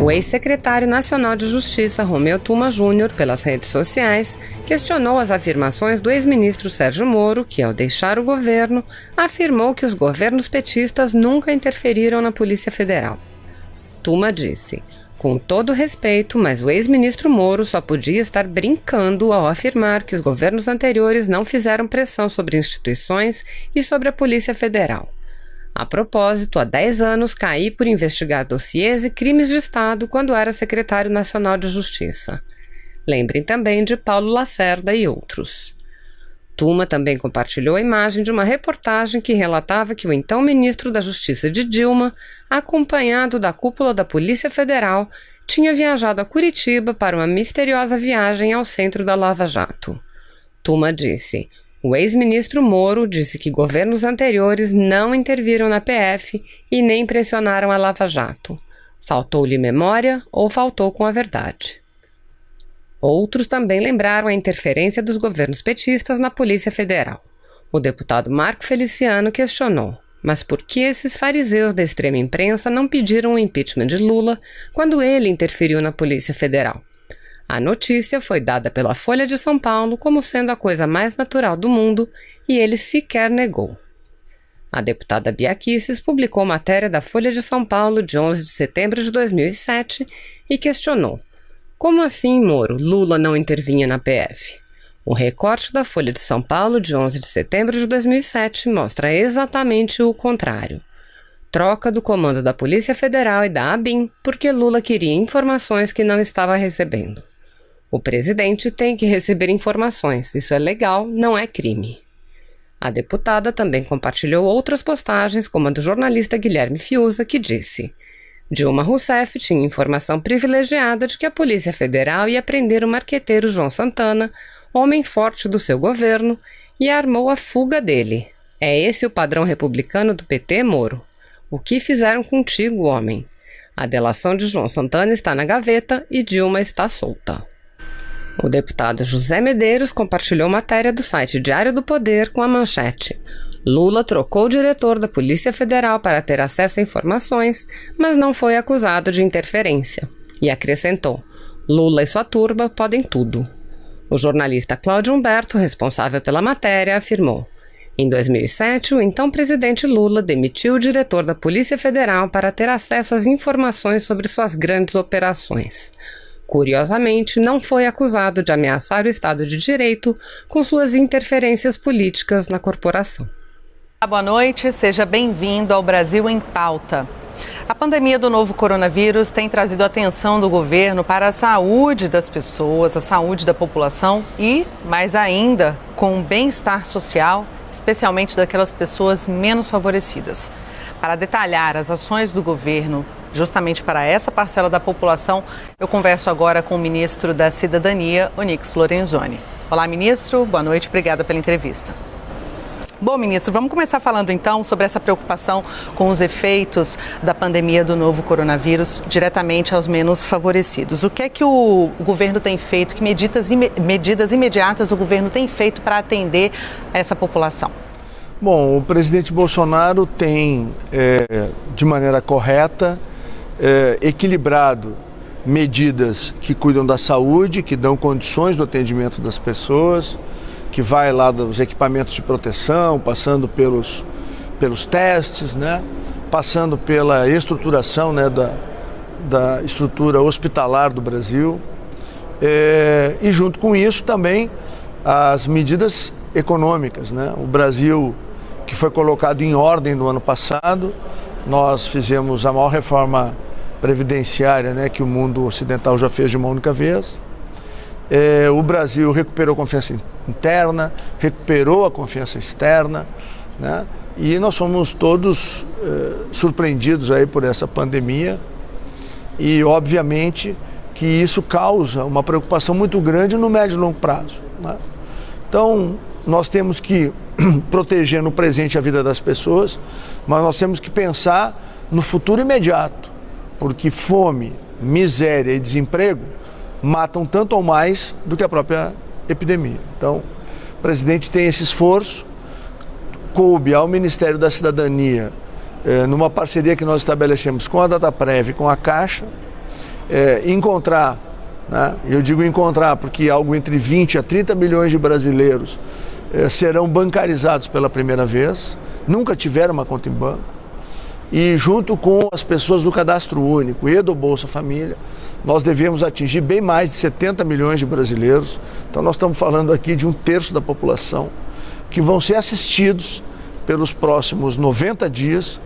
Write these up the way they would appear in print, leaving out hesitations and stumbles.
O ex-secretário nacional de Justiça, Romeu Tuma Júnior, pelas redes sociais, questionou as afirmações do ex-ministro Sérgio Moro, que, ao deixar o governo, afirmou que os governos petistas nunca interferiram na Polícia Federal. Tuma disse: "Com todo respeito, mas o ex-ministro Moro só podia estar brincando ao afirmar que os governos anteriores não fizeram pressão sobre instituições e sobre a Polícia Federal. A propósito, há 10 anos caí por investigar dossiês e crimes de Estado quando era secretário nacional de Justiça. Lembrem também de Paulo Lacerda e outros." Tuma também compartilhou a imagem de uma reportagem que relatava que o então ministro da Justiça de Dilma, acompanhado da cúpula da Polícia Federal, tinha viajado a Curitiba para uma misteriosa viagem ao centro da Lava Jato. Tuma disse: "O ex-ministro Moro disse que governos anteriores não interviram na PF e nem pressionaram a Lava Jato. Faltou-lhe memória ou faltou com a verdade." Outros também lembraram a interferência dos governos petistas na Polícia Federal. O deputado Marco Feliciano questionou: "Mas por que esses fariseus da extrema imprensa não pediram o impeachment de Lula quando ele interferiu na Polícia Federal?" A notícia foi dada pela Folha de São Paulo como sendo a coisa mais natural do mundo e ele sequer negou. A deputada Bia Kicis publicou matéria da Folha de São Paulo de 11 de setembro de 2007 e questionou: "Como assim, Moro, Lula não intervinha na PF?" O recorte da Folha de São Paulo de 11 de setembro de 2007 mostra exatamente o contrário. Troca do comando da Polícia Federal e da ABIN porque Lula queria informações que não estava recebendo. O presidente tem que receber informações, isso é legal, não é crime. A deputada também compartilhou outras postagens, como a do jornalista Guilherme Fiuza, que disse: "Dilma Rousseff tinha informação privilegiada de que a Polícia Federal ia prender o marqueteiro João Santana, homem forte do seu governo, e armou a fuga dele. É esse o padrão republicano do PT, Moro? O que fizeram contigo, homem? A delação de João Santana está na gaveta e Dilma está solta." O deputado José Medeiros compartilhou matéria do site Diário do Poder com a manchete: "Lula trocou o diretor da Polícia Federal para ter acesso a informações, mas não foi acusado de interferência." E acrescentou: "Lula e sua turba podem tudo." O jornalista Cláudio Humberto, responsável pela matéria, afirmou: "Em 2007, o então presidente Lula demitiu o diretor da Polícia Federal para ter acesso às informações sobre suas grandes operações. Curiosamente, não foi acusado de ameaçar o Estado de Direito com suas interferências políticas na corporação." Boa noite, seja bem-vindo ao Brasil em Pauta. A pandemia do novo coronavírus tem trazido a atenção do governo para a saúde das pessoas, a saúde da população e, mais ainda, com o bem-estar social, especialmente daquelas pessoas menos favorecidas. Para detalhar as ações do governo justamente para essa parcela da população, eu converso agora com o ministro da Cidadania, Onyx Lorenzoni. Olá, ministro, boa noite, obrigada pela entrevista. Bom, ministro, vamos começar falando então sobre essa preocupação com os efeitos da pandemia do novo coronavírus diretamente aos menos favorecidos. O que é que o governo tem feito, que medidas imediatas o governo tem feito para atender essa população? Bom, o presidente Bolsonaro tem, de maneira correta, equilibrado medidas que cuidam da saúde, que dão condições do atendimento das pessoas, que vai lá dos equipamentos de proteção, passando pelos testes, né? Passando pela estruturação, né, da estrutura hospitalar do Brasil. E junto com isso também as medidas econômicas, né? O Brasil, que foi colocado em ordem no ano passado, nós fizemos a maior reforma previdenciária, né, que o mundo ocidental já fez de uma única vez. O Brasil recuperou a confiança interna, recuperou a confiança externa, né? E nós fomos todos surpreendidos aí por essa pandemia e, obviamente, que isso causa uma preocupação muito grande no médio e longo prazo, né? Então, nós temos que proteger no presente a vida das pessoas, mas nós temos que pensar no futuro imediato, porque fome, miséria e desemprego matam tanto ou mais do que a própria epidemia. Então, o presidente tem esse esforço, coube ao Ministério da Cidadania, numa parceria que nós estabelecemos com a Dataprev e com a Caixa, encontrar, né? Eu digo encontrar porque algo entre 20 a 30 milhões de brasileiros serão bancarizados pela primeira vez, nunca tiveram uma conta em banco, e junto com as pessoas do Cadastro Único e do Bolsa Família, nós devemos atingir bem mais de 70 milhões de brasileiros. Então nós estamos falando aqui de 1/3 da população que vão ser assistidos pelos próximos 90 dias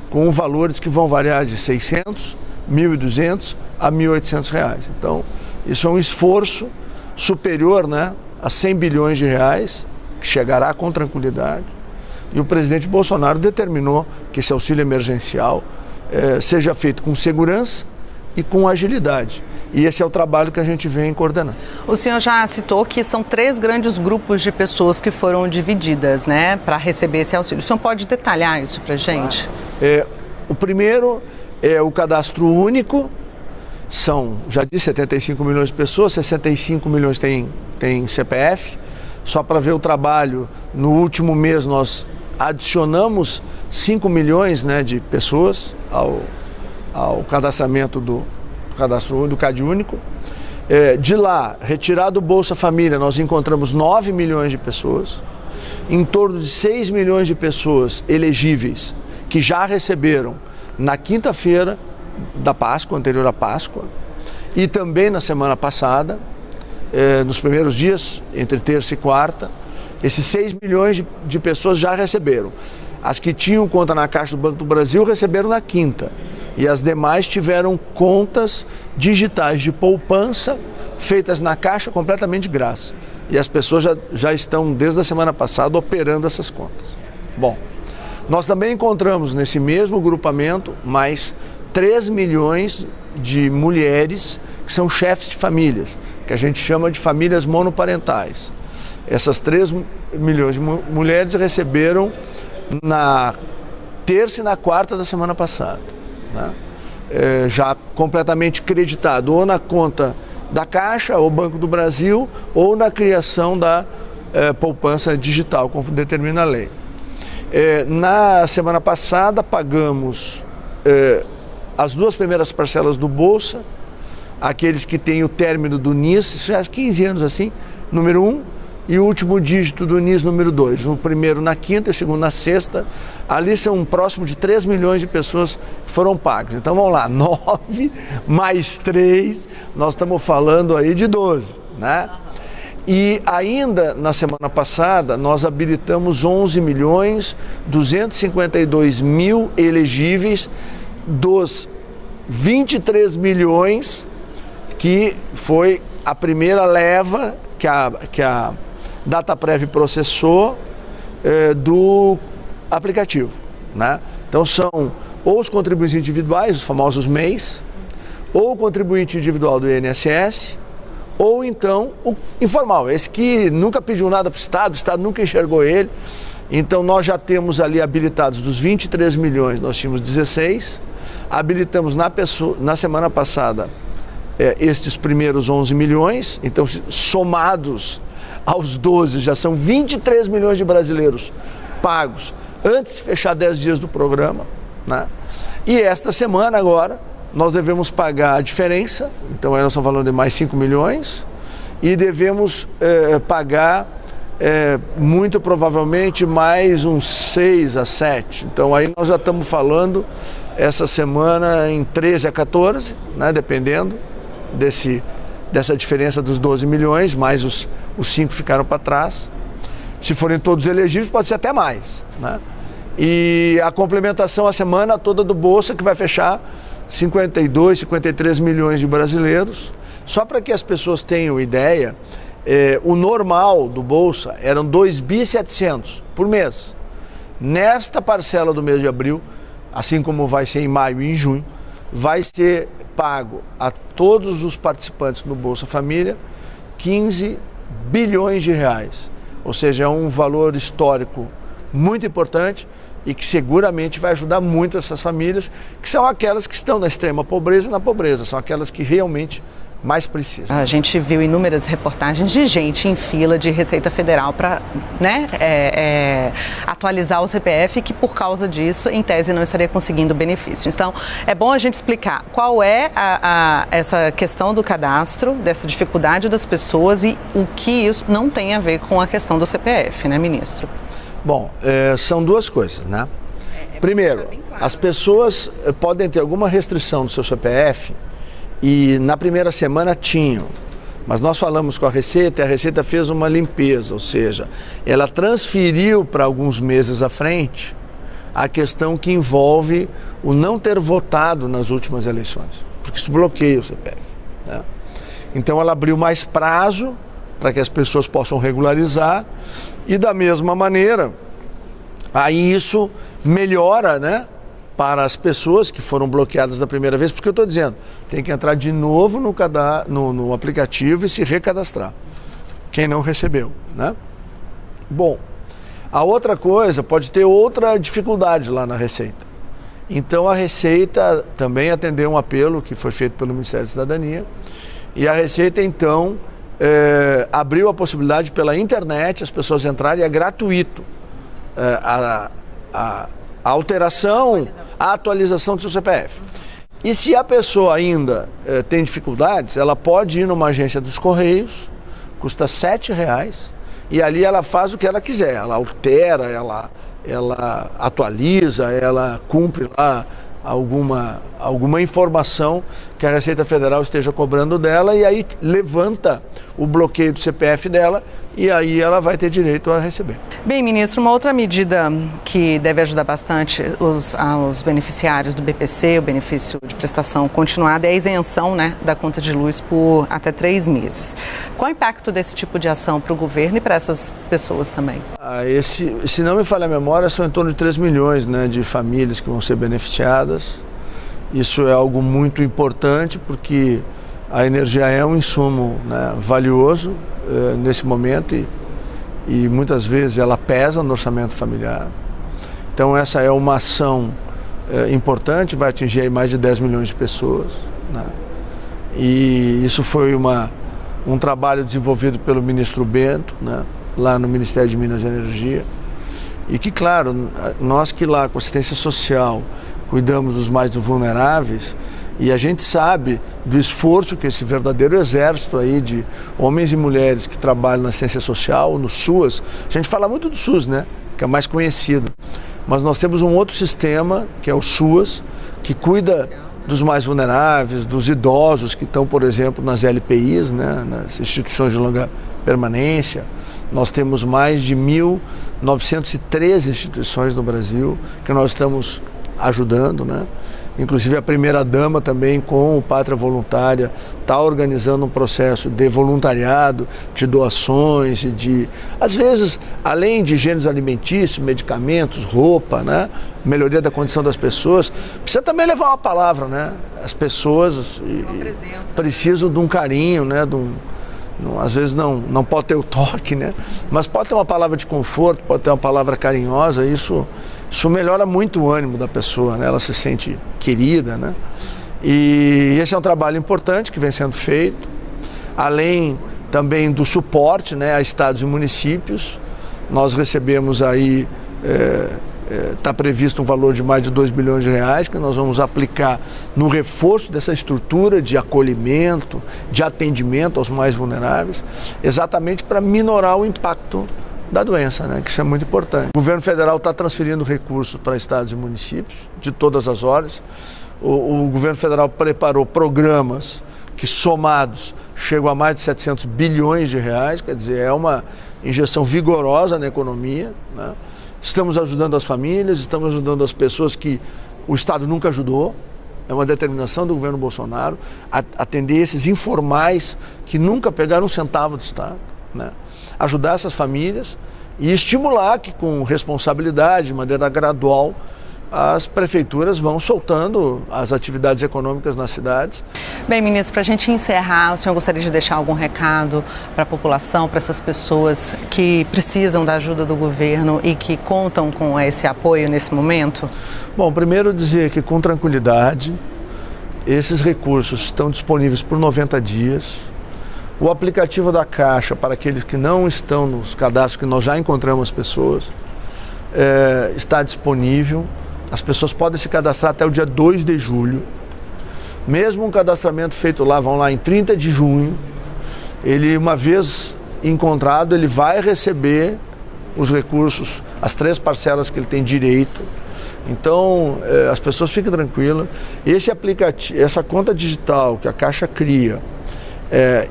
com valores que vão variar de 600, 1.200 a 1.800 reais. Então isso é um esforço superior, né, a 100 bilhões de reais, que chegará com tranquilidade. E o presidente Bolsonaro determinou que esse auxílio emergencial seja feito com segurança e com agilidade. E esse é o trabalho que a gente vem coordenando. O senhor já citou que são 3 grandes grupos de pessoas que foram divididas, né, para receber esse auxílio. O senhor pode detalhar isso para a gente? O primeiro é o Cadastro Único. São, já disse, 75 milhões de pessoas, 65 milhões tem CPF. Só para ver o trabalho, no último mês nós adicionamos 5 milhões, né, de pessoas ao cadastramento do Cadastro Único, do CAD Único. De lá, retirado do Bolsa Família, nós encontramos 9 milhões de pessoas, em torno de 6 milhões de pessoas elegíveis que já receberam na quinta-feira da Páscoa, anterior à Páscoa, e também na semana passada, nos primeiros dias, entre terça e quarta. Esses 6 milhões de pessoas já receberam. As que tinham conta na Caixa do Banco do Brasil receberam na quinta. E as demais tiveram contas digitais de poupança feitas na Caixa completamente de graça. E as pessoas já estão, desde a semana passada, operando essas contas. Bom, nós também encontramos nesse mesmo grupamento mais 3 milhões de mulheres que são chefes de famílias, que a gente chama de famílias monoparentais. Essas 3 milhões de mulheres receberam na terça e na quarta da semana passada, né? Já completamente creditado ou na conta da Caixa, ou Banco do Brasil, ou na criação da poupança digital, como determina a lei. Na semana passada pagamos as 2 primeiras parcelas do Bolsa, aqueles que têm o término do NIS, isso já há 15 anos assim, número 1, e o último dígito do NIS, número 2. O primeiro na quinta e o segundo na sexta. Ali são próximo de 3 milhões de pessoas que foram pagas. Então vamos lá, 9 mais 3, nós estamos falando aí de 12, né? E ainda na semana passada nós habilitamos 11.252.000 elegíveis dos 23 milhões que foi a primeira leva que a Dataprev processou do aplicativo, né? Então são ou os contribuintes individuais, os famosos MEIs, ou o contribuinte individual do INSS, ou então o informal, esse que nunca pediu nada para o Estado nunca enxergou ele. Então nós já temos ali habilitados dos 23 milhões, nós tínhamos 16, habilitamos na semana passada estes primeiros 11 milhões, então somados aos 12 já são 23 milhões de brasileiros pagos antes de fechar 10 dias do programa, né? E esta semana agora nós devemos pagar a diferença, então aí nós estamos falando de mais 5 milhões e devemos pagar muito provavelmente mais uns 6 a 7, então aí nós já estamos falando essa semana em 13 a 14, né, dependendo dessa diferença dos 12 milhões, mais os 5 ficaram para trás. Se forem todos elegíveis, pode ser até mais, né? E a complementação a semana toda do Bolsa, que vai fechar 52, 53 milhões de brasileiros. Só para que as pessoas tenham ideia, o normal do Bolsa eram 2.700 por mês. Nesta parcela do mês de abril, assim como vai ser em maio e em junho, vai ser pago a todos os participantes no Bolsa Família 15 bilhões de reais. Ou seja, é um valor histórico muito importante e que seguramente vai ajudar muito essas famílias, que são aquelas que estão na extrema pobreza e na pobreza, são aquelas que realmente mais precisa. A gente viu inúmeras reportagens de gente em fila de Receita Federal para atualizar o CPF, que por causa disso, em tese, não estaria conseguindo benefício. Então, é bom a gente explicar qual é essa questão do cadastro, dessa dificuldade das pessoas e o que isso não tem a ver com a questão do CPF, né, ministro? Bom, são duas coisas, né? Primeiro, as pessoas podem ter alguma restrição no seu CPF e na primeira semana tinham, mas nós falamos com a Receita e a Receita fez uma limpeza, ou seja, ela transferiu para alguns meses à frente a questão que envolve o não ter votado nas últimas eleições, porque isso bloqueia o CPF, né? Então ela abriu mais prazo para que as pessoas possam regularizar e da mesma maneira, aí isso melhora, né, para as pessoas que foram bloqueadas da primeira vez, porque eu estou dizendo, tem que entrar de novo no aplicativo e se recadastrar, quem não recebeu, né? Bom, a outra coisa, pode ter outra dificuldade lá na Receita. Então a Receita também atendeu um apelo que foi feito pelo Ministério da Cidadania e a Receita então abriu a possibilidade pela internet as pessoas entrarem, é gratuito a alteração, a atualização do seu CPF. E se a pessoa ainda tem dificuldades, ela pode ir numa agência dos Correios, custa R$ 7,00, e ali ela faz o que ela quiser, ela altera, ela atualiza, ela cumpre lá alguma informação que a Receita Federal esteja cobrando dela e aí levanta o bloqueio do CPF dela e aí ela vai ter direito a receber. Bem, ministro, uma outra medida que deve ajudar bastante os beneficiários do BPC, o benefício de prestação continuada, é a isenção, né, da conta de luz por até 3 meses. Qual o impacto desse tipo de ação para o governo e para essas pessoas também? Se não me falha a memória, são em torno de 3 milhões, né, de famílias que vão ser beneficiadas. Isso é algo muito importante porque a energia é um insumo, né, valioso nesse momento e muitas vezes ela pesa no orçamento familiar. Então essa é uma ação importante, vai atingir aí mais de 10 milhões de pessoas, né? E isso foi um trabalho desenvolvido pelo ministro Bento, né, lá no Ministério de Minas e Energia. E que, claro, nós que lá com assistência social cuidamos dos mais vulneráveis, e a gente sabe do esforço que esse verdadeiro exército aí de homens e mulheres que trabalham na assistência social, no SUAS, a gente fala muito do SUS, né, que é mais conhecido, mas nós temos um outro sistema, que é o SUAS, que cuida dos mais vulneráveis, dos idosos que estão, por exemplo, nas LPIs, né, nas instituições de longa permanência. Nós temos mais de 1.913 instituições no Brasil que nós estamos ajudando, né? Inclusive a primeira-dama também com o Pátria Voluntária está organizando um processo de voluntariado, de doações e de, às vezes, além de gêneros alimentícios, medicamentos, roupa, né? Melhoria da condição das pessoas, precisa também levar uma palavra, né? As pessoas precisam de um carinho, né? Às vezes não pode ter o toque, né? Mas pode ter uma palavra de conforto, pode ter uma palavra carinhosa, isso melhora muito o ânimo da pessoa, né? Ela se sente querida, né? E esse é um trabalho importante que vem sendo feito, além também do suporte, né, a estados e municípios. Nós recebemos aí, está previsto um valor de mais de 2 bilhões de reais que nós vamos aplicar no reforço dessa estrutura de acolhimento, de atendimento aos mais vulneráveis, exatamente para minorar o impacto da doença, né? Que isso é muito importante. O governo federal está transferindo recursos para estados e municípios de todas as horas. O governo federal preparou programas que somados chegam a mais de 700 bilhões de reais, quer dizer, é uma injeção vigorosa na economia, né? Estamos ajudando as famílias, estamos ajudando as pessoas que o Estado nunca ajudou. É uma determinação do governo Bolsonaro atender esses informais que nunca pegaram um centavo do Estado, né? Ajudar essas famílias e estimular que com responsabilidade, de maneira gradual, as prefeituras vão soltando as atividades econômicas nas cidades. Bem, ministro, para a gente encerrar, o senhor gostaria de deixar algum recado para a população, para essas pessoas que precisam da ajuda do governo e que contam com esse apoio nesse momento? Bom, primeiro dizer que com tranquilidade, esses recursos estão disponíveis por 90 dias. O aplicativo da Caixa, para aqueles que não estão nos cadastros, que nós já encontramos as pessoas, está disponível. As pessoas podem se cadastrar até o dia 2 de julho. Mesmo um cadastramento feito lá, vão lá em 30 de junho, ele, uma vez encontrado, ele vai receber os recursos, as 3 parcelas que ele tem direito. Então, as pessoas fiquem tranquilas. Esse aplicativo, essa conta digital que a Caixa cria,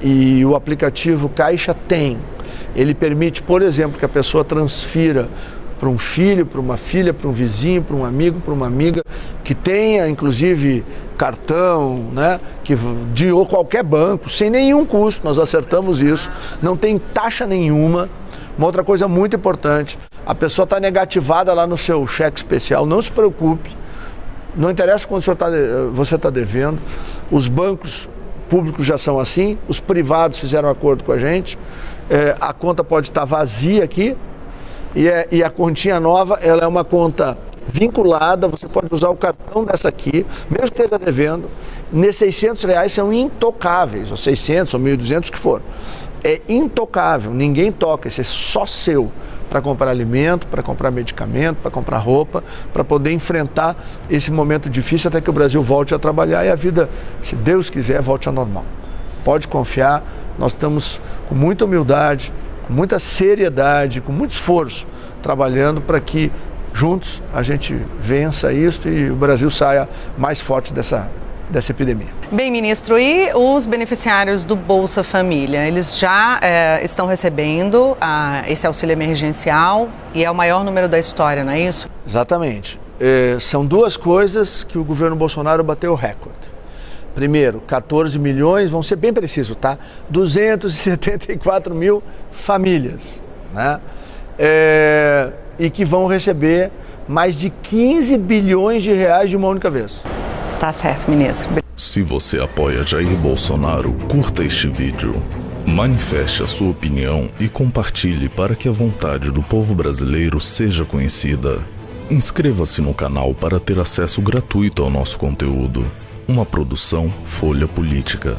e o aplicativo Caixa Tem, ele permite, por exemplo, que a pessoa transfira para um filho, para uma filha, para um vizinho, para um amigo, para uma amiga, que tenha, inclusive, cartão, né, de ou qualquer banco, sem nenhum custo. Nós acertamos isso, não tem taxa nenhuma. Uma outra coisa muito importante, a pessoa está negativada lá no seu cheque especial, não se preocupe, não interessa quanto você está devendo, os bancos públicos já são assim, os privados fizeram acordo com a gente, a conta pode estar vazia aqui, e a continha nova, ela é uma conta vinculada, você pode usar o cartão dessa aqui, mesmo que esteja devendo, nesses R$600 são intocáveis, ou 600 ou 1.200, o que for. É intocável, ninguém toca, esse é só seu, para comprar alimento, para comprar medicamento, para comprar roupa, para poder enfrentar esse momento difícil até que o Brasil volte a trabalhar e a vida, se Deus quiser, volte ao normal. Pode confiar, nós estamos com muita humildade, com muita seriedade, com muito esforço, trabalhando para que juntos a gente vença isso e o Brasil saia mais forte dessa epidemia. Bem, ministro, e os beneficiários do Bolsa Família? Eles já estão recebendo esse auxílio emergencial e é o maior número da história, não é isso? Exatamente. São 2 coisas que o governo Bolsonaro bateu o recorde. Primeiro, 14 milhões, vamos ser bem precisos, tá? 274 mil famílias, né? E que vão receber mais de 15 bilhões de reais de uma única vez. Tá certo, ministro. Se você apoia Jair Bolsonaro, curta este vídeo, manifeste a sua opinião e compartilhe para que a vontade do povo brasileiro seja conhecida. Inscreva-se no canal para ter acesso gratuito ao nosso conteúdo. Uma produção Folha Política.